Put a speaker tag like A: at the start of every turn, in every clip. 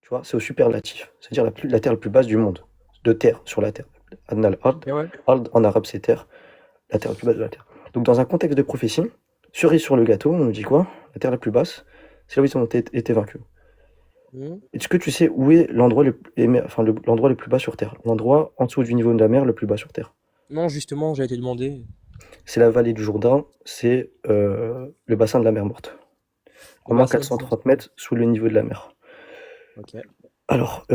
A: tu vois, c'est au superlatif, c'est-à-dire la terre la plus basse du monde, de terre sur la terre. Adna al-ard,
B: Ok, ouais.
A: ard en arabe c'est terre, la terre la plus basse de la terre. Donc dans un contexte de prophétie, cerise sur le gâteau, on nous dit quoi? La terre la plus basse, c'est là où ils ont été vaincus.
B: Mhm.
A: Est-ce que tu sais où est l'endroit le plus bas sur Terre? L'endroit en dessous du niveau de la mer le plus bas sur Terre.
B: Non, justement, j'ai été demandé.
A: C'est la vallée du Jourdain, c'est le bassin de la mer Morte.
B: Le
A: En moins
B: bassin du
A: 430 mètres sous le niveau de la mer.
B: Ok.
A: Alors,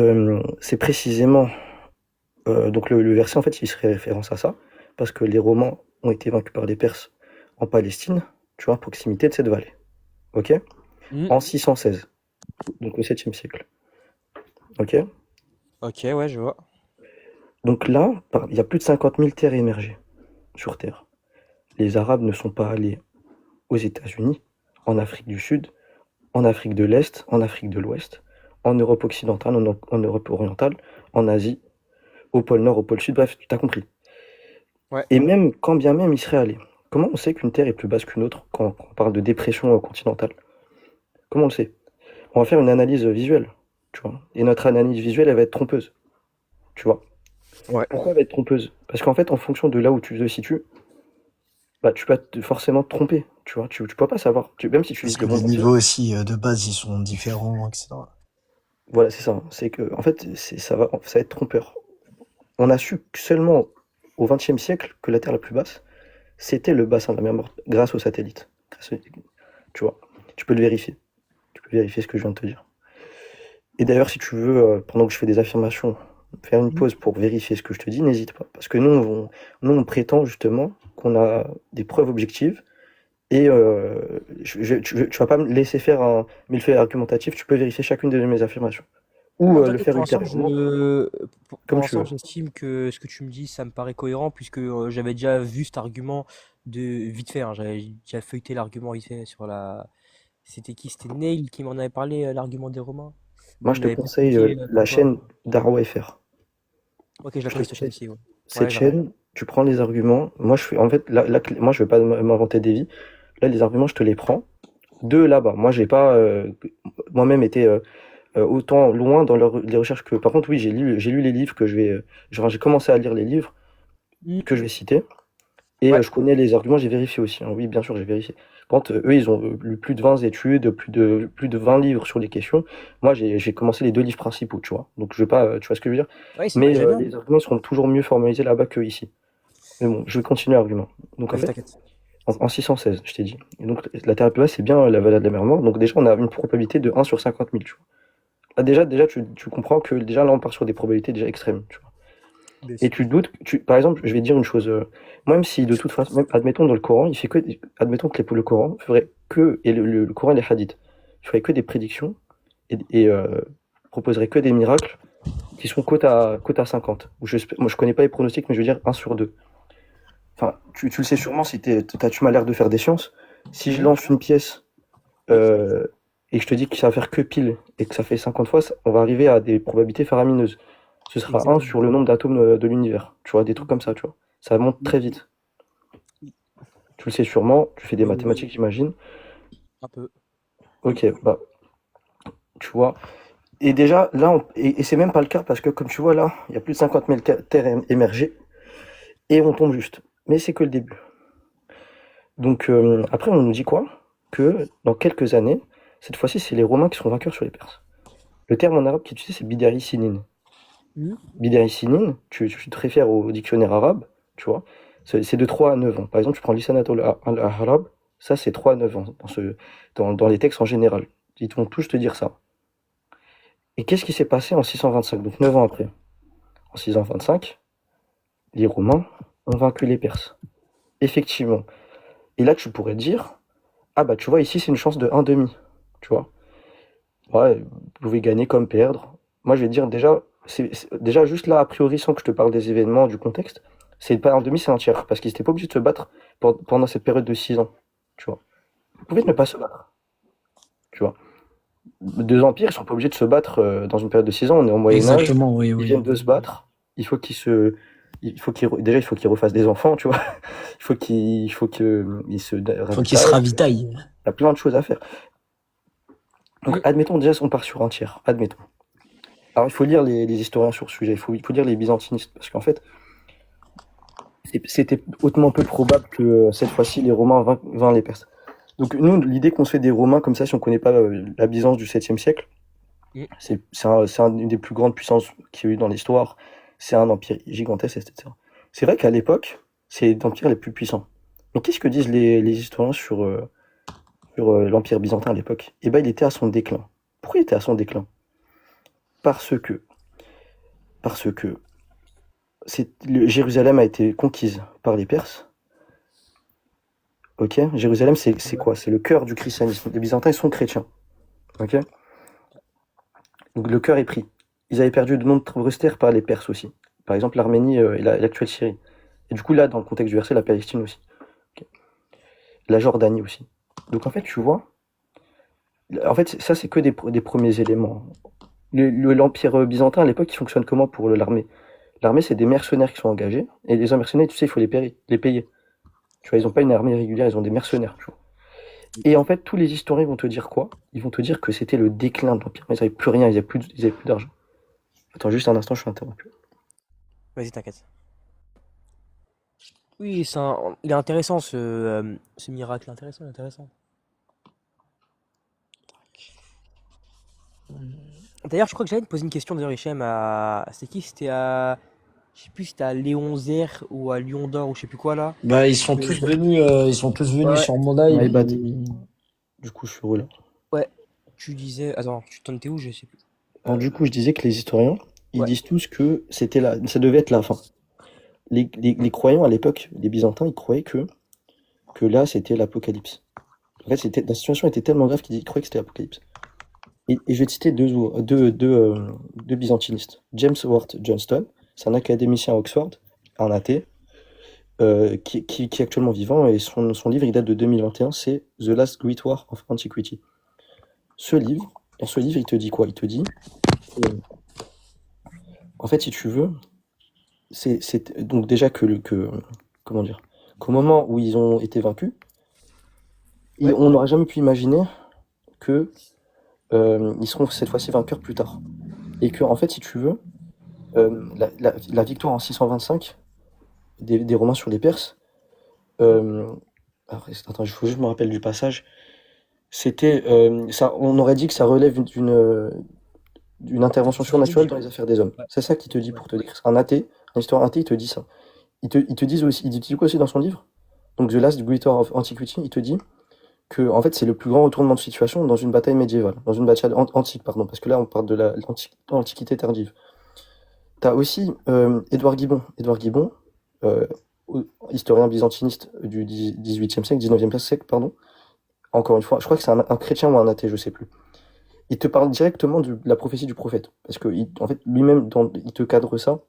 A: c'est précisément. Donc le verset, en fait, il se fait référence à ça, parce que les Romains ont été vaincus par les Perses en Palestine, tu vois, à proximité de cette vallée. Ok?
B: Mhm.
A: En 616, donc au 7e siècle. Ok?
B: Ok, ouais, je vois.
A: Donc là, il y a plus de 50 000 terres émergées sur Terre. Les Arabes ne sont pas allés aux États-Unis, en Afrique du Sud, en Afrique de l'Est, en Afrique de l'Ouest, en Europe occidentale, en Europe orientale, en Asie, au pôle Nord, au pôle Sud, bref, tu as compris.
B: Ouais.
A: Et même, quand bien même il serait allé, comment on sait qu'une Terre est plus basse qu'une autre quand on parle de dépression continentale? Comment on le sait? On va faire une analyse visuelle, tu vois. Et notre analyse visuelle, elle va être trompeuse, tu vois.
B: Ouais.
A: Pourquoi elle va être trompeuse? Parce qu'en fait, en fonction de là où tu te situes, bah, tu vas forcément te tromper, tu vois. Tu peux pas savoir, même si tu
C: Parce
A: vises
C: que
A: le
C: les
A: monde entier.
C: niveaux aussi de base, ils sont différents, etc.
A: Voilà, c'est ça, hein. C'est que, en fait, ça va être trompeur. On a su que seulement au XXe siècle que la Terre la plus basse, c'était le bassin de la mer Morte, grâce aux satellites. Tu vois, tu peux le vérifier. Tu peux vérifier ce que je viens de te dire. Et d'ailleurs, si tu veux, pendant que je fais des affirmations, faire une
B: Mhm.
A: pause pour vérifier ce que je te dis, n'hésite pas. Parce que nous, on prétend justement qu'on a des preuves objectives. Et tu vas pas me laisser faire un millefeuille argumentatif, tu peux vérifier chacune de mes affirmations. Ou
B: Non,
A: le
B: t'inquiète,
A: faire
B: pour l'instant,
A: ultérieurement,
B: pour
A: comme tu
B: l'instant,
A: veux.
B: j'estime que ce que tu me dis, ça me paraît cohérent, puisque j'avais déjà vu cet argument de vite fait, hein, j'avais déjà feuilleté l'argument vite fait sur la. C'était qui? C'était Neil qui m'en avait parlé, l'argument des Romains.
A: Moi,
B: Bon,
A: je
B: il
A: te
B: m'avait pas
A: conseille
B: expliqué
A: la
B: comme quoi.
A: chaîne Darwa FR.
B: Ok, je la
A: Je te
B: connais cette chaîne
A: conseille
B: aussi, ouais.
A: cette
B: Ouais, je la connais.
A: chaîne, tu prends les arguments. Moi, en fait, moi, je vais pas m'inventer des vies. Là, les arguments, je te les prends de là-bas. Moi, j'ai pas moi-même été autant loin dans les recherches que. Par contre, oui, j'ai lu les livres que je vais. Genre, j'ai commencé à lire les livres
B: Mm.
A: que je vais citer. Et
B: Ouais.
A: je connais les arguments, j'ai vérifié aussi, hein. Oui, bien sûr, j'ai vérifié. Par contre, eux, ils ont lu plus de 20 études, plus de 20 livres sur les questions. Moi, j'ai commencé les deux livres principaux, tu vois. Donc, je vais pas, tu vois ce que je veux dire?
B: Ouais, c'est pas
A: Mais
B: gênant.
A: les arguments seront toujours mieux formalisés là-bas que ici. Mais bon, je vais continuer l'argument. Donc, en
B: Vas-y,
A: fait,
B: t'inquiète.
A: en 616, je t'ai dit. Et donc, la Terre plate, c'est bien la vallée de la mer Morte. Donc, déjà, on a une probabilité de 1 sur 50 000, tu vois. Là, déjà tu comprends que déjà, là, on part sur des probabilités déjà extrêmes, tu vois.
B: Bien
A: Et
B: sûr.
A: tu doutes, par exemple, je vais te dire une chose, moi, même si de toute façon, même, admettons dans le Coran, admettons que le Coran ferait que, et le Coran et les hadiths, il ferait que des prédictions et proposerait que des miracles qui sont cote à 50. Moi, je connais pas les pronostics, mais je veux dire 1 sur 2. Enfin, tu le sais sûrement si tu m'as l'air de faire des sciences. Si je
B: Mhm.
A: lance une pièce euh, et que je te dis que ça va faire que pile et que ça fait 50 fois, on va arriver à des probabilités faramineuses. Ce sera 1
B: Exactement.
A: sur le nombre d'atomes de l'univers. Tu vois, des trucs comme ça, tu vois. Ça monte très vite. Tu le sais sûrement, tu fais des
B: Oui, oui,
A: mathématiques, j'imagine.
B: un peu.
A: Ok, bah, tu vois. Et déjà, là, et c'est même pas le cas parce que, comme tu vois, là, il y a plus de 50 000 terres émergées et on tombe juste. Mais c'est que le début. Donc, après, on nous dit quoi? Que dans quelques années, cette fois-ci, c'est les Romains qui seront vainqueurs sur les Perses. Le terme en arabe qui est utilisé, c'est Bidari Sinin.
B: Mhm.
A: Bidari Sinin, tu te réfères au dictionnaire arabe, tu vois, c'est de 3 à 9 ans. Par exemple, tu prends l'Isanatul al-Arab, ça c'est 3 à 9 ans dans les textes en général. Ils vont tous te dire ça. Et qu'est-ce qui s'est passé en 625, donc 9 ans après? En 625, les Romains ont vaincu les Perses. Effectivement. Et là, tu pourrais dire, ah bah tu vois, ici c'est une chance de 1,5. Tu vois. Ouais, vous pouvez gagner comme perdre. Moi, je vais te dire déjà, déjà juste là, a priori, sans que je te parle des événements, du contexte, c'est pas un demi, c'est un tiers. Parce qu'ils n'étaient pas obligés de se battre pendant cette période de 6 ans. Tu vois. Ils pouvaient ne pas se battre. Tu vois. Deux empires, ils sont pas obligés de se battre dans une période de 6 ans. On est au Moyen-Âge.
C: Exactement, oui,
A: Ils
C: oui.
A: viennent de se battre. Il faut qu'ils se. Déjà, il faut qu'ils refassent des enfants, tu vois. Il faut qu'ils se
C: Faut qu'ils se
A: ravitaillent.
C: ravitaillent.
A: Il y a plein de choses à faire. Donc,
B: Mhm.
A: admettons déjà, on part sur un tiers. Admettons. Alors, il faut lire les historiens sur ce sujet, il faut lire les byzantinistes, parce qu'en fait, c'était hautement peu probable que cette fois-ci les Romains vainquent les Perses. Donc, nous, l'idée qu'on se fait des Romains comme ça, si on ne connaît pas la Byzance du 7e siècle,
B: Mm.
A: c'est une des plus grandes puissances qu'il y a eu dans l'histoire. C'est un empire gigantesque, etc. C'est vrai qu'à l'époque, c'est l'empire les plus puissants. Mais qu'est-ce que disent les historiens sur l'empire byzantin à l'époque? Eh ben, il était à son déclin. Pourquoi il était à son déclin? Parce que, parce que Jérusalem a été conquise par les Perses. Ok, Jérusalem, c'est
B: Ouais.
A: quoi? C'est le cœur du christianisme. Les Byzantins, ils sont chrétiens. Ok, donc le cœur est pris. Ils avaient perdu de nombreuses terres par les Perses aussi. Par exemple, l'Arménie et l'actuelle Syrie. Et du coup, là, dans le contexte du verset, la Palestine aussi. Ok. La Jordanie aussi. Donc en fait, tu vois, en fait, ça, c'est que des premiers éléments. L'empire byzantin, à l'époque, il fonctionne comment pour l'armée? L'armée, c'est des mercenaires qui sont engagés. Et les mercenaires, tu sais, il faut les payer. Tu vois, ils n'ont pas une armée régulière, ils ont des mercenaires. Tu vois. Et en fait, tous les historiens vont te dire quoi? Ils vont te dire que c'était le déclin de l'Empire. Ils n'avaient plus rien, ils avaient plus d'argent. Attends juste un instant, je suis interrompu.
B: Vas-y, t'inquiète. Oui, il est intéressant ce miracle, intéressant, intéressant. D'ailleurs, je crois que j'allais te poser une question d'ailleurs, Hichem, c'était qui? C'était à. Je sais plus si c'était à Léon Zer ou à Lion d'Or ou je sais plus quoi là.
C: Bah,
B: Euh,
C: ils sont tous venus
B: Ouais,
C: sur mon live.
A: MyBad. Du coup, je suis heureux là.
B: ouais. Tu disais. Attends, tu t'en étais où? Je sais plus.
A: Alors, du coup, je disais que les historiens, ils
B: Ouais.
A: disent tous que ça devait être la fin. Les croyants à l'époque, les Byzantins, ils croyaient que là, c'était l'apocalypse. En fait, la situation était tellement grave qu'ils croyaient que c'était l'apocalypse. Et je vais te citer deux byzantinistes. James Howard Johnston, c'est un académicien à Oxford, un athée, qui est actuellement vivant, et son livre, il date de 2021, c'est The Last Great War of Antiquity. Dans ce livre, il te dit quoi? Il te dit, euh, en fait, si tu veux, c'est donc déjà comment dire, qu'au moment où ils ont été vaincus,
B: Ouais.
A: on n'aurait jamais pu imaginer que ils seront cette fois-ci vainqueurs plus tard. Et que, en fait, si tu veux, la victoire en 625 des Romains sur les Perses, euh, alors, attends, il faut juste me rappeler du passage. C'était, ça, on aurait dit que ça relève d'une intervention
B: Intervention
A: surnaturelle
B: divine.
A: dans les affaires des hommes.
B: Ouais.
A: C'est ça qu'il te dit
B: Ouais.
A: pour te décrire. Un athée, un historien athée, il te dit ça. Ils te disent aussi, il dit quoi aussi dans son livre? Donc The Last Great War of Antiquity, il te dit que en fait c'est le plus grand retournement de situation dans une bataille médiévale, dans une bataille antique, pardon, parce que là on parle de l'Antiquité tardive. T'as aussi Édouard Gibbon. Édouard Gibbon, euh, historien byzantiniste du 18e siècle, 19e siècle, pardon. Encore une fois, je crois que c'est un chrétien ou un athée, je sais plus. Il te parle directement de la prophétie du prophète. Parce que, en fait, lui-même, il te cadre ça.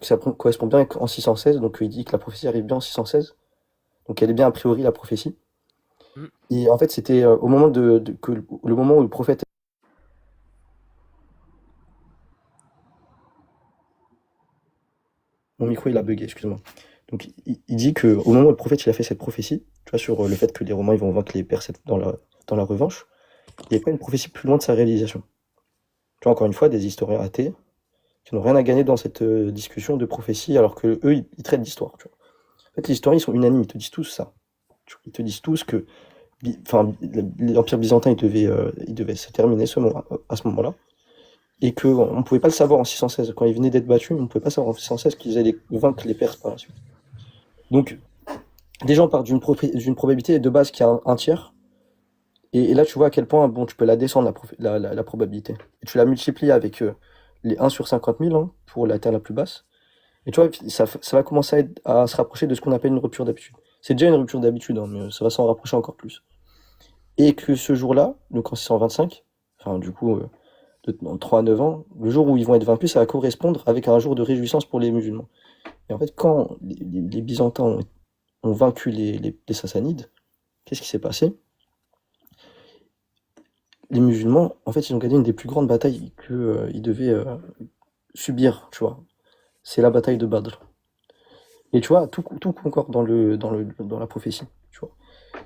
A: Ça correspond bien en 616, donc il dit que la prophétie arrive bien en 616. Donc elle est bien a priori la prophétie.
B: Mm.
A: Et en fait, c'était au moment le moment où le prophète. Mon micro, il a bugué, excuse-moi. Donc il dit que au moment où le prophète il a fait cette prophétie, tu vois, sur le fait que les Romains ils vont vaincre les Perses dans la revanche, il n'y a pas une prophétie plus loin de sa réalisation. Tu vois, encore une fois, des historiens athées qui n'ont rien à gagner dans cette discussion de prophétie, alors que eux, ils traitent d'histoire. Tu vois. En fait, les historiens, ils sont unanimes, ils te disent tous ça. Ils te disent tous que enfin, l'Empire byzantin, il devait se terminer à ce moment-là, et qu'on ne pouvait pas le savoir en 616. Quand ils venaient d'être battus, on ne pouvait pas savoir en 616 qu'ils allaient vaincre les Perses par la suite. Donc, des gens partent d'une probabilité de base qui est un tiers, et là, tu vois à quel point bon, tu peux la descendre, la probabilité. Et tu la multiplies avec les 1 sur 50 000 hein, pour la terre la plus basse. Et tu vois, ça va commencer à se rapprocher de ce qu'on appelle une rupture d'habitude. C'est déjà une rupture d'habitude, hein, mais ça va s'en rapprocher encore plus. Et que ce jour-là, donc en 625, enfin du coup, dans 3 à 9 ans, le jour où ils vont être vaincus, ça va correspondre avec un jour de réjouissance pour les musulmans. Et en fait, quand les Byzantins ont vaincu les Sassanides, qu'est-ce qui s'est passé? Les musulmans, en fait, ils ont gagné une des plus grandes batailles qu'ils devaient subir, tu vois. C'est la bataille de Badr. Et tu vois, tout concorde dans la prophétie, tu vois.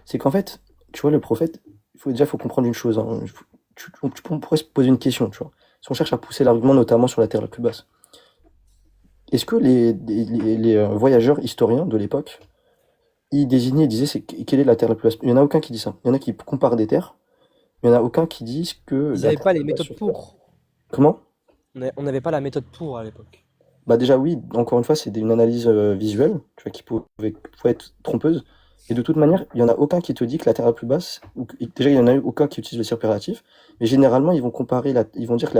A: C'est qu'en fait, tu vois, le prophète, il faut comprendre une chose, hein. On pourrait se poser une question, tu vois. si on cherche à pousser l'argument notamment sur la terre la plus basse, est-ce que les voyageurs historiens de l'époque, ils désignaient, ils disaient quelle est la terre la plus basse? Il n'y en a aucun qui dit ça. Il y en a qui comparent des terres, mais il n'y en a aucun qui disent que
B: Ils
A: la
B: n'avaient
A: terre
B: pas
A: la
B: les
A: plus basse
B: méthodes
A: sur Terre.
B: pour.
A: Comment?
B: On n'avait pas la méthode pour à l'époque.
A: Bah déjà oui, encore une fois, c'est une analyse visuelle, tu vois, pouvait être trompeuse. Et de toute manière, il n'y en a aucun qui te dit que la Terre la plus basse, déjà il n'y en a eu aucun qui utilise le circulatif, mais généralement ils vont comparer, ils vont dire que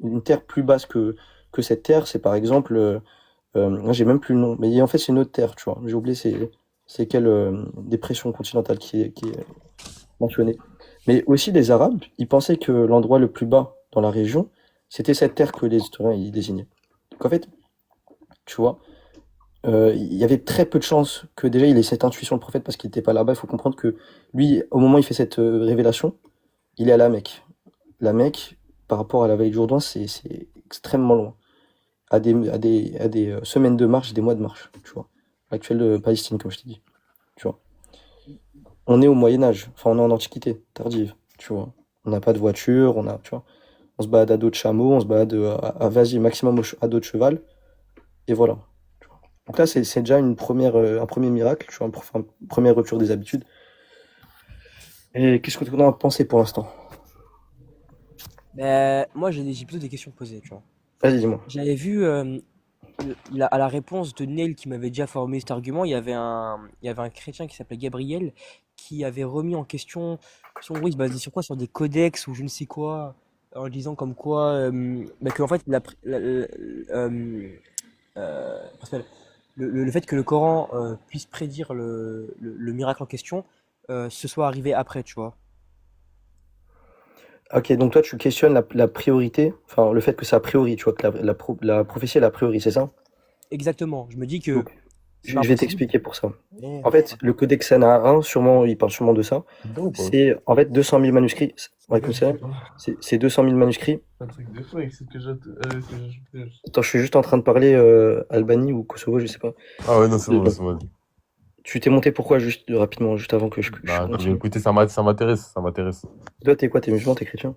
A: une Terre plus basse que cette Terre, c'est par exemple, moi j'ai même plus le nom, mais en fait c'est une autre Terre, tu vois, j'ai oublié c'est quelle dépression continentale qui est mentionnée. Mais aussi les Arabes, ils pensaient que l'endroit le plus bas dans la région, c'était cette Terre que les historiens y désignaient. Donc en fait, tu vois, il y avait très peu de chances que déjà il ait cette intuition, le prophète, parce qu'il n'était pas là-bas. Il faut comprendre que lui, au moment où il fait cette révélation, il est à la Mecque. La Mecque, par rapport à la vallée du Jourdain, c'est extrêmement loin. À des semaines de marche, des mois de marche, tu vois. L'actuelle Palestine, comme je t'ai dit, tu vois. On est au Moyen-Âge, enfin on est en Antiquité tardive, tu vois. On n'a pas de voiture, tu vois. On se balade à dos de chameau, on se balade vas-y, maximum à dos de cheval, et voilà. Donc là, c'est déjà un premier miracle, tu vois, une première rupture des habitudes. Et qu'est-ce que tu en as pensé pour l'instant?
B: Moi, j'ai plutôt des questions posées, tu vois.
A: Vas-y, dis-moi.
B: J'avais vu à la réponse de Neil qui m'avait déjà formé cet argument, il y avait un chrétien qui s'appelait Gabriel qui avait remis en question son oui, il se basait sur quoi? Sur des codex ou je ne sais quoi, en disant comme quoi que en fait parce que le fait que le Coran puisse prédire le miracle en question se soit arrivé après, tu vois.
A: Ok, donc toi, tu questionnes la priorité, enfin, le fait que c'est a priori, tu vois, que la prophétie est a priori, c'est ça?
B: Exactement. Je me dis que
A: Donc,
B: c'est pas
A: je vais
B: impossible.
A: t'expliquer pour ça.
B: Mais,
A: En fait, le Codex Sana'a, sûrement, il parle sûrement de ça.
D: Dedans ou pas?
A: C'est, en fait, 200 000 manuscrits. Ouais, comme
D: Je sais
A: ça,
D: pas.
A: c'est 200 000 manuscrits.
D: Un truc de fou avec ce que j'ai ajouté.
A: Attends, je suis juste en train de parler Albanie ou Kosovo, je sais pas.
D: Ah ouais, non, c'est bon,
A: De-
D: laisse-moi.
A: Tu t'es monté pourquoi, juste rapidement, juste avant que je
D: Bah,
A: continue?
D: écoutez, ça m'intéresse, ça m'intéresse.
A: Toi, t'es quoi? T'es musulman, t'es chrétien?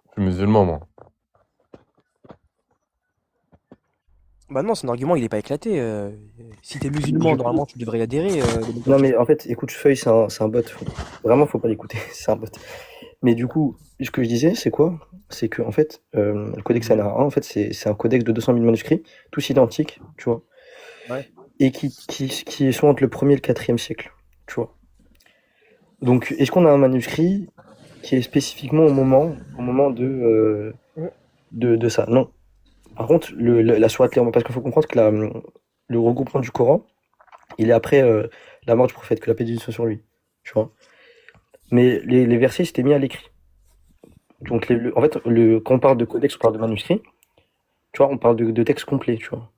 D: Je suis musulman, moi.
B: bah non, son argument, il est pas éclaté. Si t'es musulman,
A: Du coup,
B: normalement, tu devrais y adhérer.
A: non, mais en fait, écoute, Feuille, c'est un bot. Vraiment, faut pas l'écouter. C'est un bot. Mais du coup, ce que je disais, c'est quoi? C'est que, en fait, le codex Ana'a, en fait, c'est un codex de 200 000 manuscrits, tous identiques, tu vois,
B: Ouais.
A: et qui sont entre le premier et le quatrième siècle, tu vois. Donc, est-ce qu'on a un manuscrit qui est spécifiquement au moment de ça? Non. Par contre, la sourate Léon, parce qu'il faut comprendre que le regroupement du Coran, il est après la mort du prophète, que la paix de Dieu soit sur lui, tu vois. Mais les versets s'étaient mis à l'écrit. Donc, en fait, quand on parle de codex, on parle de manuscrit, tu vois, on parle de textes complets, tu vois.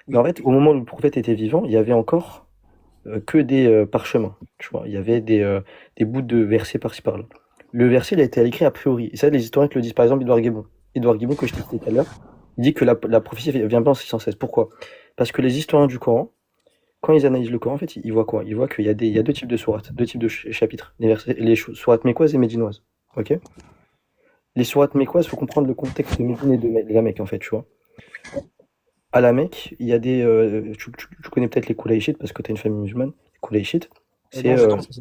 A: Mais
B: Oui.
A: en fait, au moment où le prophète était vivant, il y avait encore que des parchemins, tu vois. Il y avait des bouts de versets par-ci par-là. Le verset, il a été écrit a priori. Et ça, les historiens te le disent. Par exemple, Édouard Guébon. Édouard Guébon, que je t'ai cité tout à l'heure, il dit que la prophétie vient pas en 616. Pourquoi? Parce que les historiens du Coran, quand ils analysent le Coran, en fait, ils voient quoi? Ils voient qu'il y a deux types de sourates, deux types de chapitres. Les sourates mécoises et médinoises. Ok? Les sourates mécoises, il faut comprendre le contexte de Médine et de la Mecque, en fait, tu vois. À la Mecque, il y a tu connais peut-être les Koulaïchites parce que tu as une famille musulmane. Les Koulaïchites, c'est
B: Non, je sais pas ce que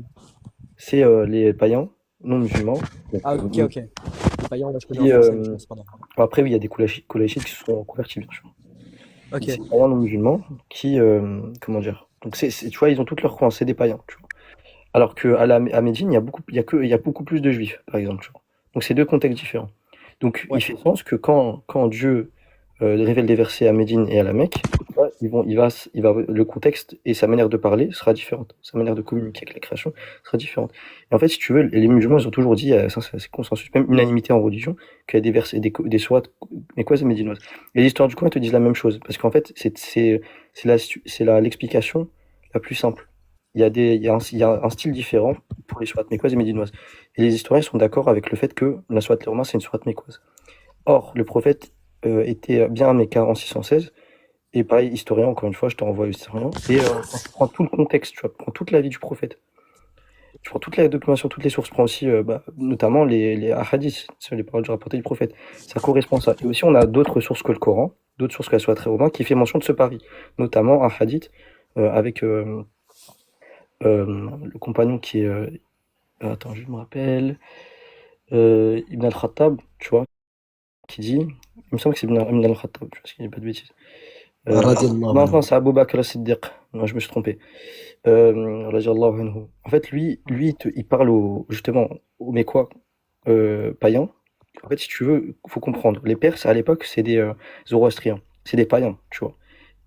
B: c'est.
A: les païens non musulmans. Donc,
B: Ah, ok, ok. Les païens, là, je connais en
A: qui,
B: français, mais je sais pas.
A: après, oui, il y a des Koulaïchites qui se sont convertis, bien sûr. Mais
B: Ok.
A: c'est des païens non musulmans qui, comment dire? Donc, tu vois, ils ont toutes leurs croyances, c'est des païens, tu vois. Alors qu'à Médine, il y a beaucoup plus de juifs, par exemple, tu vois. Donc, c'est deux contextes différents. Donc, il
B: Ouais.
A: fait sens que quand Dieu révèle des versets à Médine et à la Mecque, ouais, le contexte et sa manière de parler sera différente. Sa manière de communiquer avec la création sera différente. Et en fait, si tu veux, les musulmans, ils ont toujours dit, ça c'est consensus, même unanimité en religion, qu'il y a des versets, des sourates mécoises et médinoises. Et les histoires du Coran te disent la même chose, parce qu'en fait, l'explication la plus simple. Il y a un style différent pour les sourates mécoises et médinoises. Et les historiens sont d'accord avec le fait que la sourate Léorma, c'est une sourate mécoise. Or, le prophète était bien méca en 616. Et pareil, historien, encore une fois, je te renvoie à historien. Et quand tu prends tout le contexte, tu vois, prends toute la vie du prophète, tu prends toute la documentation, toutes les sources, tu prends aussi notamment les hadiths, c'est les paroles rapportées du prophète. Ça correspond à ça. Et aussi, on a d'autres sources que le Coran, d'autres sources que la Sourate Romain, qui fait mention de ce pari, notamment un hadith avec le compagnon qui est. Attends, je me rappelle. Ibn al-Khattab, tu vois, qui dit. Il me semble que c'est Ibn al-Khattab, tu vois, s'il n'y a pas de bêtises.
C: Radiallahu
A: Non,
C: anhu.
A: non, c'est Abu Bakr as-Siddiq. Non, je me suis trompé. Radiallahu anhu. En fait, il parle justement aux Mécois païens. En fait, si tu veux, il faut comprendre. Les Perses, à l'époque, c'est des Zoroastriens. C'est des païens, tu vois.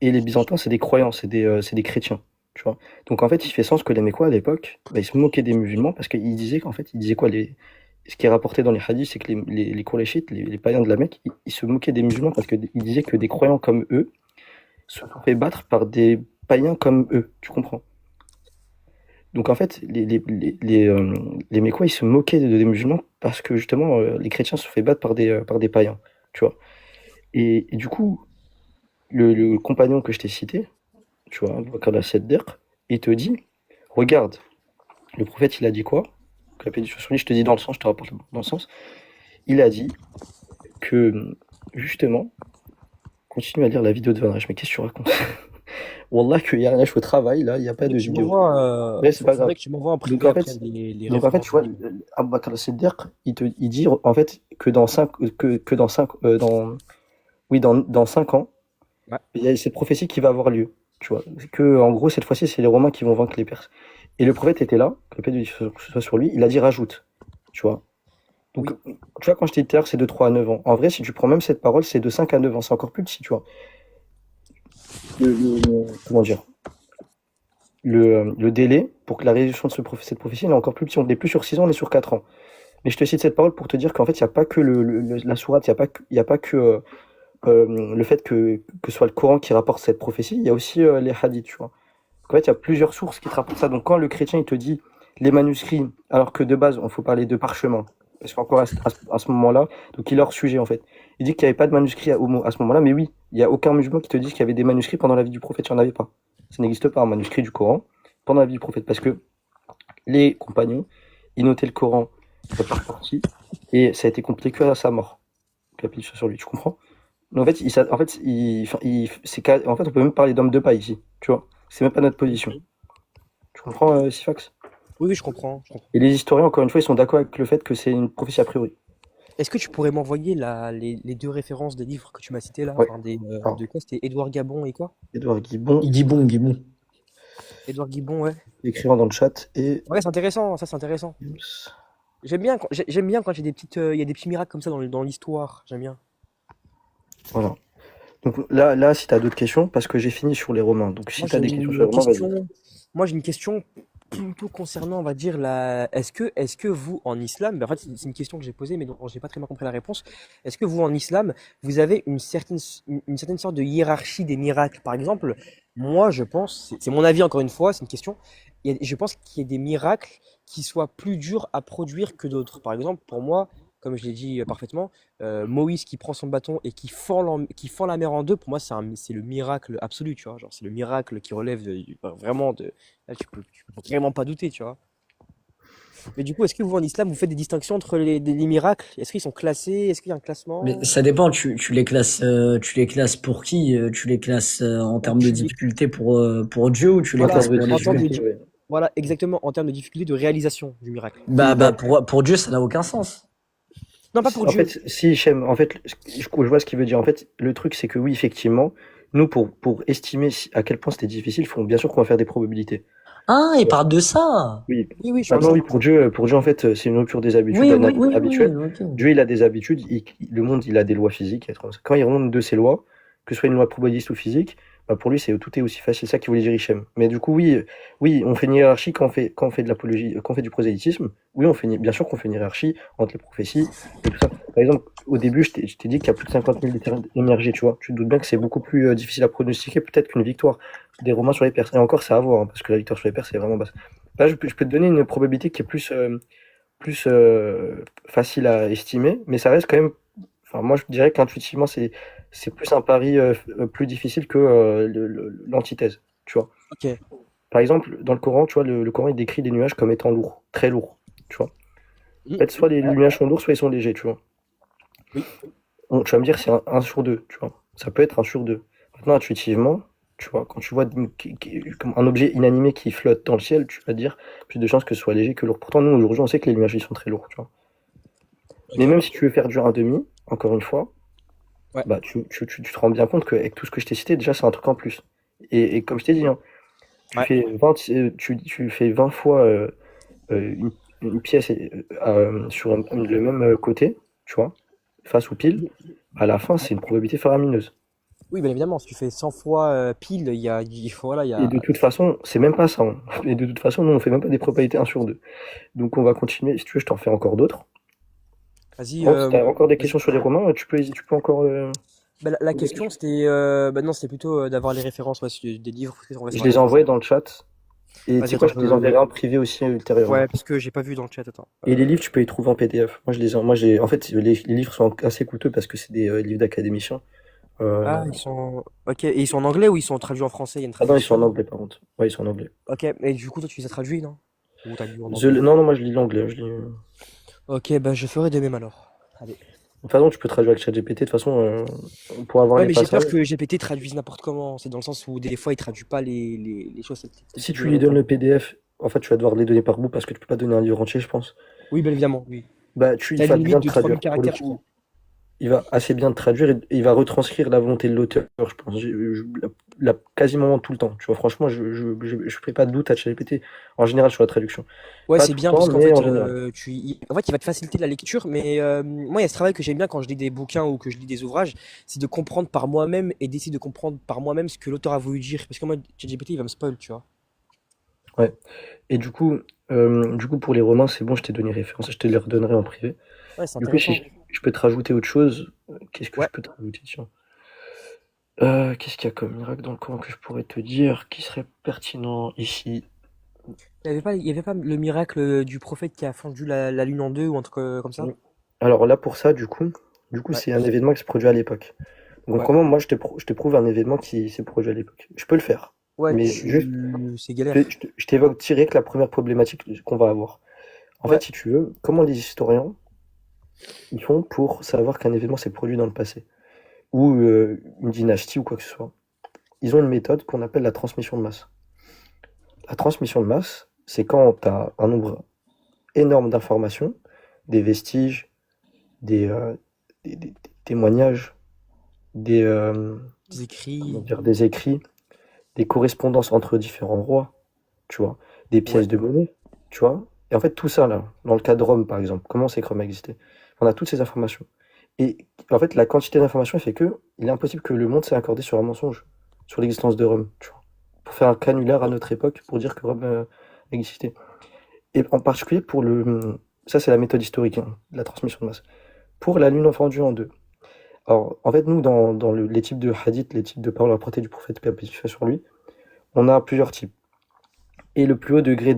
A: Et les Byzantins, c'est des croyants, c'est des chrétiens, tu vois. Donc, en fait, il fait sens que les Mécois, à l'époque, ils se moquaient des musulmans parce qu'ils disaient qu'en fait, ils disaient quoi ce qui est rapporté dans les hadiths, c'est que les Qurayshites, les païens de la Mecque, ils se moquaient des musulmans parce qu'ils disaient que des croyants comme eux se sont fait battre par des païens comme eux, tu comprends? Donc en fait, les Mécois, ils se moquaient des musulmans parce que justement, les chrétiens se sont fait battre par des païens, tu vois. Et du coup, le compagnon que je t'ai cité, tu vois, Bakr al-Siddiq, il te dit, regarde, le prophète, il a dit quoi? Que la paix soit sur lui, je te dis dans le sens, je te rapporte dans le sens. Il a dit que, justement, continue à lire la vidéo de Van Reich, mais qu'est-ce que tu racontes? Wallah, qu'il y a rien, je fais au travail, là, il n'y a pas de
B: Tu
A: vidéo.
B: m'envoies,
A: Ouais, c'est pas grave.
B: faudrait que tu m'envoies en
A: Donc
B: privé
A: en
B: après
A: fait,
B: les
A: donc en fait,
B: références.
A: tu vois, Abu Bakr al-Siddiq, il dit en fait que dans 5 que dans 5 dans 5 ans,
B: Ouais.
A: il y a cette prophétie qui va avoir lieu, tu vois. Que en gros cette fois-ci, c'est les Romains qui vont vaincre les Perses. Et le prophète était là, que la paix de Dieu soit sur lui, il a dit rajoute, tu vois. Donc
B: Oui.
A: tu vois quand je t'ai dit tout à l'heure, c'est de 3 à 9 ans. En vrai, si tu prends même cette parole, c'est de 5 à 9 ans, c'est encore plus petit, tu vois. Comment dire? Le délai pour que la réalisation de cette prophétie, elle est encore plus petit. On n'est plus sur 6 ans, on est sur 4 ans. Mais je te cite cette parole pour te dire qu'en fait, il n'y a pas que la sourate, il y a pas que le fait que ce soit le Coran qui rapporte cette prophétie, il y a aussi les hadiths, tu vois. Donc, en fait, il y a plusieurs sources qui te rapportent ça. Donc quand le chrétien, il te dit les manuscrits, alors que de base, il faut parler de parchemin, parce qu'encore à ce moment-là, donc il est hors sujet, en fait. Il dit qu'il n'y avait pas de manuscrits à ce moment-là, mais oui, il n'y a aucun musulman qui te dise qu'il y avait des manuscrits pendant la vie du prophète, il n'y en avait pas. Ça n'existe pas, un manuscrit du Coran pendant la vie du prophète, parce que les compagnons, ils notaient le Coran par partie, et ça a été compliqué que à sa mort. Que la paix soit sur lui, tu comprends? Mais en fait, en fait, on peut même parler d'homme de paille ici, tu vois. C'est même pas notre position. Tu comprends, Sifax?
B: Oui, oui, je comprends, je comprends.
A: Et les historiens, encore une fois, ils sont d'accord avec le fait que c'est une prophétie a priori.
B: Est-ce que tu pourrais m'envoyer les deux références des livres que tu m'as cités là?
A: Ouais.
B: Enfin,
A: Alors,
B: de quoi? C'était Édouard Gabon et quoi?
A: Edouard Guibon,
C: Guibon.
B: Édouard Guibon, ouais.
A: écrivant dans le chat, et
B: Ouais, c'est intéressant, ça c'est intéressant. J'aime bien quand il y a des petits miracles comme ça dans l'histoire. J'aime bien.
A: voilà. Donc là, si t'as d'autres questions, parce que j'ai fini sur les Romains. Donc si
B: Moi,
A: t'as
B: j'ai
A: des questions sur les
B: une
A: Romains, vas-y.
B: question. Moi, j'ai une question plutôt concernant, on va dire, est-ce que vous, en islam, ben, en fait, c'est une question que j'ai posée, mais dont j'ai pas très bien compris la réponse. Est-ce que vous, en islam, vous avez une certaine sorte de hiérarchie des miracles? Par exemple, moi, je pense, c'est mon avis encore une fois, c'est une question. Je pense qu'il y a des miracles qui soient plus durs à produire que d'autres. Par exemple, pour moi, comme je l'ai dit parfaitement, Moïse qui prend son bâton et qui fend la mer en deux, pour moi, c'est le miracle absolu, tu vois. Genre, c'est le miracle qui relève vraiment de. Là, tu peux vraiment pas douter, tu vois. Mais du coup, est-ce que vous, en islam, vous faites des distinctions entre les miracles? Est-ce qu'ils sont classés? Est-ce qu'il y a un
C: Mais
B: classement?
C: ça dépend, tu les classes pour qui? Tu les classes en
B: Bah,
C: termes de difficulté pour Dieu ou tu les
A: En
B: Voilà,
C: classes
A: termes de
C: pour
B: en
C: l'être
B: termes
C: humain?
A: difficulté, ouais.
B: voilà, exactement, en termes de difficulté de réalisation du miracle.
C: Bah pour Dieu, ça n'a aucun sens.
B: Non, pas pour
A: En
B: Dieu.
A: fait, si, Hichem, en fait, je vois ce qu'il veut dire. En fait, le truc, c'est que oui, effectivement, nous, pour estimer à quel point c'était difficile, bien sûr qu'on va faire des probabilités.
C: Ah, il parle de ça.
A: Oui.
B: Oui, oui, je
A: Maintenant,
B: comprends.
A: oui, pour Dieu, en fait, c'est une rupture des habitudes,
C: Oui,
A: un
C: oui,
A: habit
C: oui, oui,
A: habituel.
C: ok.
A: Dieu, il a des habitudes, le monde, il a des lois physiques. Quand il remonte de ces lois, que ce soit une loi probabiliste ou physique, bah, pour lui, tout est aussi facile. C'est ça qu'il voulait dire Hichem. Mais du coup, oui, on fait une hiérarchie quand on fait de l'apologie, quand on fait du prosélytisme. Oui, bien sûr qu'on fait une hiérarchie entre les prophéties et tout ça. Par exemple, au début, je t'ai dit qu'il y a plus de 50 000 terrains émergés, tu vois. Tu te doutes bien que c'est beaucoup plus difficile à pronostiquer peut-être qu'une victoire des Romains sur les Perses. Et encore, c'est à voir, hein, parce que la victoire sur les Perses, c'est vraiment basse. Là, je peux te donner une probabilité qui est plus facile à estimer, mais ça reste quand même. Enfin, moi, je dirais qu'intuitivement, c'est plus un pari plus difficile que l'antithèse, tu vois.
B: Ok.
A: Par exemple, dans le Coran, tu vois, le Coran, il décrit les nuages comme étant lourds, très lourds, tu vois. En
B: Hmm.
A: fait, soit les nuages sont lourds, soit ils sont légers, tu vois.
B: Oui.
A: Tu vas me dire, c'est un sur deux, tu vois. Ça peut être un sur deux. Maintenant, intuitivement, tu vois, quand tu vois comme un objet inanimé qui flotte dans le ciel, tu vas te dire plus de chances que ce soit léger que lourd. Pourtant, nous, aujourd'hui, on sait que les nuages, ils sont très lourds, tu vois. Mais
B: Ok.
A: même si tu veux faire du 1,5, encore une fois,
B: Ouais.
A: bah, tu te rends bien compte qu'avec tout ce que je t'ai cité, déjà, c'est un truc en plus. Et comme je t'ai dit, hein, tu
B: Ouais.
A: fais 20, tu fais 20 fois une pièce sur le même côté, tu vois, face ou pile, à la fin, c'est une probabilité faramineuse.
B: Oui, bien évidemment, si tu fais 100 fois pile, voilà, il y
A: Et de
B: a...
A: toute façon, c'est même pas ça, hein. Et de toute façon, nous, on fait même pas des probabilités 1 sur 2. Donc, on va continuer. Si tu veux, je t'en fais encore d'autres.
B: Vas-y,
A: Bon, si tu as encore des
B: vas-y.
A: questions sur les Romains, tu peux encore.
B: Bah, la
A: Poser des
B: question,
A: questions.
B: c'était... bah non, c'était plutôt d'avoir les références ouais, des livres, on va
A: Je
B: sur
A: les ai
B: Internet.
A: envoyés dans le chat. Et tu
B: Vas-y,
A: sais quoi,
B: attends,
A: je te les enverrai en privé aussi ultérieurement.
B: ouais, parce que j'ai pas vu dans le chat, attends.
A: Et les livres, tu peux les trouver en PDF. En fait, les livres sont assez coûteux parce que c'est des livres d'académiciens.
B: Ah,
A: Euh,
B: ils sont... Ok, et ils sont en anglais ou ils sont traduits en français? Il y a une
A: Ah non, ils sont en
B: traduction.
A: anglais par contre. Ouais, ils sont en anglais.
B: Ok, mais du coup, toi, tu les as traduits, non? Ou t'as lu en
A: Je...
B: anglais?
A: Non, non, moi je lis l'anglais.
B: Ok, bah je ferai de même alors. Allez.
A: De toute façon, tu peux traduire avec ChatGPT. De toute façon, pour avoir
B: Ouais,
A: les
B: mais j'ai peur
A: passages,
B: que GPT traduise n'importe comment. C'est dans le sens où des fois, il traduit pas les choses telles
A: si
B: qu'elles
A: tu lui
B: devraient
A: donnes
B: être.
A: le PDF, en fait, tu vas devoir les donner par bout parce que tu peux pas donner un livre entier, je pense.
B: Oui, bien évidemment, oui.
A: Bah, il
B: T'as une
A: va bien
B: limite
A: te
B: de 3000
A: traduire. Pour le
B: caractères, je crois.
A: coup, il va assez bien te traduire et il va retranscrire la volonté de l'auteur, je pense. Quasiment tout le temps. Tu vois, franchement, je fais pas de doute à ChatGPT en général sur la traduction.
B: Ouais,
A: Pas
B: c'est
A: tout le
B: bien
A: temps,
B: parce qu'en
A: mais
B: fait,
A: en général.
B: en fait, il va te faciliter la lecture. Mais moi, il y a ce travail que j'aime bien quand je lis des bouquins ou que je lis des ouvrages, c'est de comprendre par moi-même et d'essayer de comprendre par moi-même ce que l'auteur a voulu dire. Parce que moi, ChatGPT, il va me spoil, tu vois.
A: Ouais. Et du coup, pour les Romains, c'est bon, je t'ai donné référence, je te les redonnerai en privé.
B: Ouais, c'est
A: Du coup, si
B: intéressant.
A: je peux te rajouter autre chose, qu'est-ce que je
B: Ouais.
A: peux te rajouter, tiens? Qu'est-ce qu'il y a comme miracle dans le Coran que je pourrais te dire qui serait pertinent ici?
B: Il y avait pas le miracle du prophète qui a fondu la lune en deux ou un truc comme ça?
A: Alors là, pour ça, du coup,
B: Ouais.
A: c'est un événement qui se produit à l'époque. Donc
B: Ouais.
A: comment moi je te prouve un événement qui s'est produit à l'époque? Je peux le faire,
B: Ouais,
A: mais juste,
B: c'est galère.
A: je t'évoque direct la première problématique qu'on va avoir. En
B: Ouais.
A: fait, si tu veux, comment les historiens ils font pour savoir qu'un événement s'est produit dans le passé, ou une dynastie ou quoi que ce soit? Ils ont une méthode qu'on appelle la transmission de masse. La transmission de masse, c'est quand tu as un nombre énorme d'informations, des vestiges, des, des témoignages, des,
B: Des
A: comment
B: écrits.
A: dire, des écrits, des correspondances entre différents rois, tu vois, des
B: Ouais.
A: pièces de monnaie, tu vois. Et en fait, tout ça, là, dans le cas de Rome, par exemple, comment c'est que Rome a existé? On a toutes ces informations. Et en fait, la quantité d'informations fait que il est impossible que le monde s'est accordé sur un mensonge, sur l'existence de Rome, tu vois. Pour faire un canular à notre époque, pour dire que Rome existait. Et en particulier pour le... Ça, c'est la méthode historique, hein, de la transmission de masse. Pour la lune fendue en deux. Alors, en fait, nous, dans les types de hadith, les types de paroles rapportées du prophète, paix et paix sur lui, on a plusieurs types. Et le plus haut degré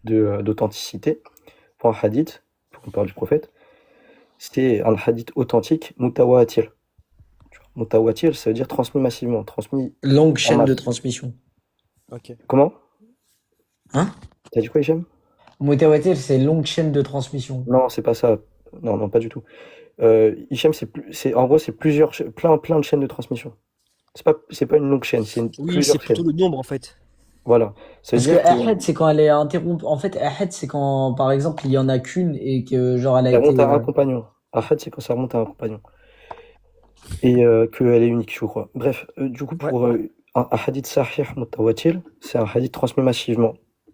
A: d'authenticité pour un hadith, pour une parole du prophète, c'est un hadith authentique, mutawatir. Mutawatir, ça veut dire transmis massivement, transmis
C: Longue
A: en
C: chaîne de
A: masse.
C: transmission.
B: Ok.
A: Comment?
C: Hein?
A: T'as dit quoi, Hichem?
C: Mutawatir, c'est longue chaîne de transmission.
A: Non, c'est pas ça. Non, non, pas du tout. Hichem, en gros, c'est plein de chaînes de transmission. C'est pas une longue chaîne,
B: Oui, c'est
A: plusieurs
B: plutôt
A: chaînes.
B: le nombre en fait.
A: Voilà. Ça veut
C: Parce que
A: dire que
C: Ahad, c'est quand elle est interrompue. En fait, Ahad, c'est quand, par exemple, il y en a qu'une et que, genre, elle a
A: ça remonte
C: été.
A: à un compagnon. Ahad, c'est quand ça remonte à un compagnon. Et qu'elle est unique, je crois. Bref, du coup,
B: Ouais,
A: pour un hadith sahih mutawatir, c'est un hadith transmis massivement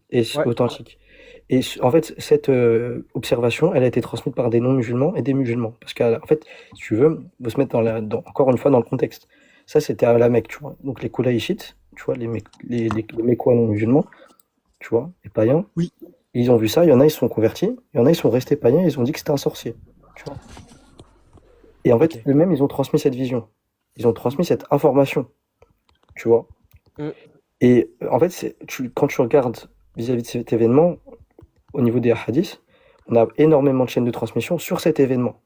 A: et
B: ouais.
A: authentique. Et en fait, cette observation, elle a été transmise par des non-musulmans et des musulmans. Parce qu'en fait, si tu veux, faut se mettre encore une fois dans le contexte. Ça, c'était à la Mecque, tu vois. Donc les Qurayshites, tu vois, les Mécois non-musulmans, tu vois, les païens,
B: Oui.
A: ils ont vu ça, il y en a, ils se sont convertis, il y en a, ils sont restés païens, ils ont dit que c'était un sorcier, tu vois. Et en fait,
B: Ok.
A: eux-mêmes, ils ont transmis cette vision. Ils ont transmis cette information, tu vois.
B: Mm.
A: Et en fait, quand tu regardes vis-à-vis de cet événement, au niveau des hadiths, on a énormément de chaînes de transmission sur cet événement.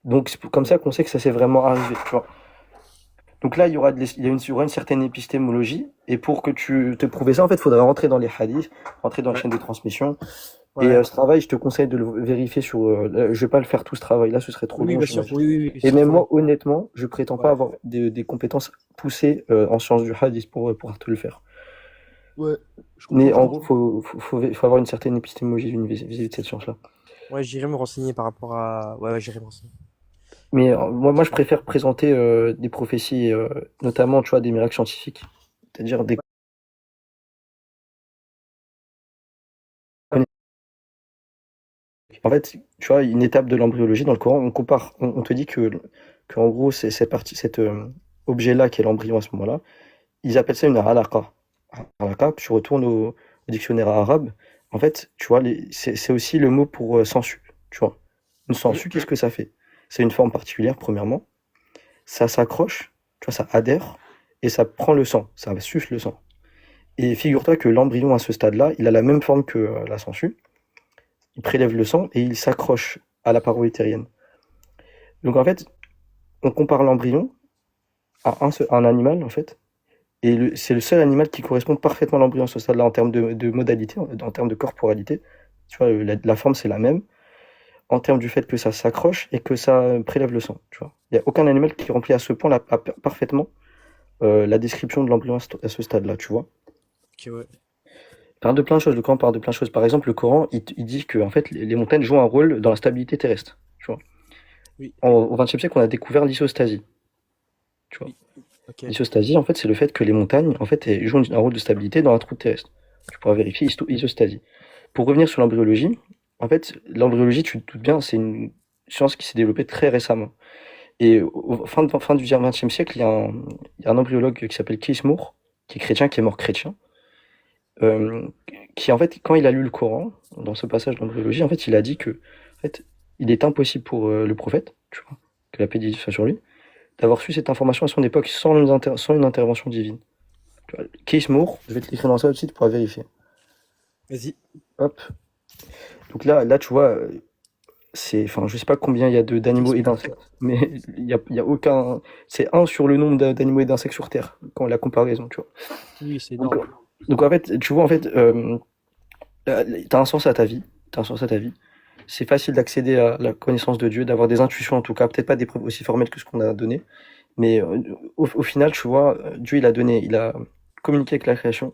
A: Donc c'est comme ça qu'on sait que ça s'est vraiment arrivé, tu vois. Donc là, il y aura une certaine épistémologie, et pour que tu te prouves ça, en fait, il faudrait rentrer dans les hadiths, rentrer dans la
B: Ouais.
A: chaîne de transmission. Et
B: Ouais.
A: ce travail, je te conseille de le vérifier sur. Je vais pas le faire tout ce travail-là, ce serait trop
B: Oui,
A: long,
B: bien sûr.
A: j'imagine.
B: Oui,
A: Et
B: c'est
A: même
B: trop
A: moi,
B: long.
A: honnêtement, je prétends pas
B: Ouais.
A: avoir des compétences poussées en sciences du hadith pour te le faire.
B: Ouais, je
A: Mais
B: comprends,
A: en
B: je
A: gros,
B: comprends.
A: faut avoir une certaine épistémologie vis-à-vis de cette science-là.
B: Ouais, j'irai me renseigner par rapport à. Ouais, j'irai me renseigner.
A: Mais moi, je préfère présenter des prophéties, notamment, tu vois, des miracles scientifiques. C'est-à-dire des En fait, tu vois, une étape de l'embryologie dans le Coran, on te dit que en gros, c'est cette partie, cet objet-là qui est l'embryon à ce moment-là, ils appellent ça une halaqa. Halaqa, tu retournes au dictionnaire arabe, en fait, tu vois, c'est aussi le mot pour sangsue, tu vois. Une sangsue, qu'est-ce que ça fait? C'est une forme particulière, premièrement, ça s'accroche, tu vois, ça adhère, et ça prend le sang, ça suce le sang. Et figure-toi que l'embryon à ce stade-là, il a la même forme que la sangsue, il prélève le sang et il s'accroche à la paroi utérienne. Donc en fait, on compare l'embryon à un animal, en fait, et c'est le seul animal qui correspond parfaitement à l'embryon à ce stade-là en termes de modalité, en termes de corporalité. Tu vois, la forme, c'est la même, en termes du fait que ça s'accroche et que ça prélève le sang. Tu vois. Il n'y a aucun animal qui remplit à ce point parfaitement la description de l'embryon à ce stade-là, tu vois.
B: Ok, ouais.
A: Il parle de plein de choses, le Coran parle de plein de choses. Par exemple, le Coran, il dit que en fait, les montagnes jouent un rôle dans la stabilité terrestre. Tu vois.
B: Oui,
A: Au XXe siècle, on a découvert l'isostasie. Tu vois.
B: oui. Ok.
A: L'isostasie, en fait, c'est le fait que les montagnes, en fait, elles jouent un rôle de stabilité dans la croûte terrestre. Tu pourras vérifier isostasie. Pour revenir sur l'embryologie, en fait, l'embryologie, tu te doutes bien, c'est une science qui s'est développée très récemment. Et fin du XXe siècle, il y a un embryologue qui s'appelle Kees Moore, qui est chrétien, qui est mort chrétien, euh, qui, en fait, quand il a lu le Coran, dans ce passage d'embryologie, en fait, il a dit que, en fait, il est impossible pour le prophète, tu vois, que la paix de Dieu soit sur lui, d'avoir su cette information à son époque sans une intervention divine. Tu vois, Kees Moore, je vais te l'écrire dans ça aussi, tu pourras vérifier.
B: Vas-y.
A: Hop. Donc là, tu vois, enfin, je sais pas combien il y a d'animaux et d'insectes, mais il y a aucun, c'est un sur le nombre d'animaux et d'insectes sur Terre, quand la comparaison, tu vois.
B: Oui, c'est
A: Donc,
B: énorme.
A: donc en fait, tu vois, en fait, t'as un sens à ta vie, t'as un sens à ta vie. C'est facile d'accéder à la connaissance de Dieu, d'avoir des intuitions en tout cas, peut-être pas des preuves aussi formelles que ce qu'on a donné, mais au final, tu vois, Dieu, il a communiqué avec la création,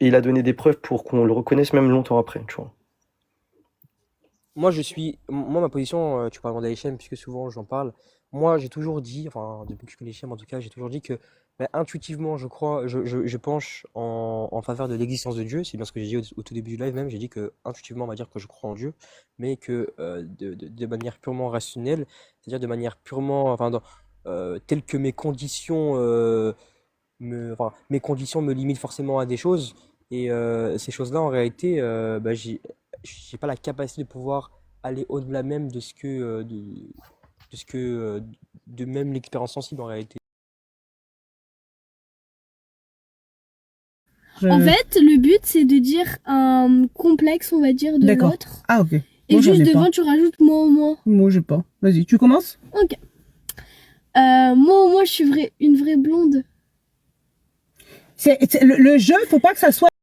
A: et il a donné des preuves pour qu'on le reconnaisse même longtemps après, tu vois.
B: Moi, ma position, tu parles d'Hichem, puisque souvent j'en parle. Moi, j'ai toujours dit, enfin, depuis que je connais Hichem, en tout cas, j'ai toujours dit que, bah, intuitivement, je crois, je penche en faveur de l'existence de Dieu. C'est bien ce que j'ai dit au tout début du live même. J'ai dit que, intuitivement, on va dire que je crois en Dieu, mais que de manière purement rationnelle, c'est-à-dire de manière purement, enfin, telles que mes conditions, enfin, mes conditions me limitent forcément à des choses. Et ces choses-là, en réalité, bah, j'ai pas la capacité de pouvoir aller au-delà même de ce que de même l'expérience sensible en réalité.
E: En fait, le but, c'est de dire un complexe, on va dire, de
F: D'accord.
E: l'autre.
F: Ah, ok.
E: Et
F: Moi, j'en
E: juste
F: ai
E: devant,
F: pas.
E: tu rajoutes moi au moins.
F: Moi, j'ai pas. Vas-y, tu commences?
E: Ok. Moi au moins, je suis une vraie blonde.
F: Le jeu, faut pas que ça soit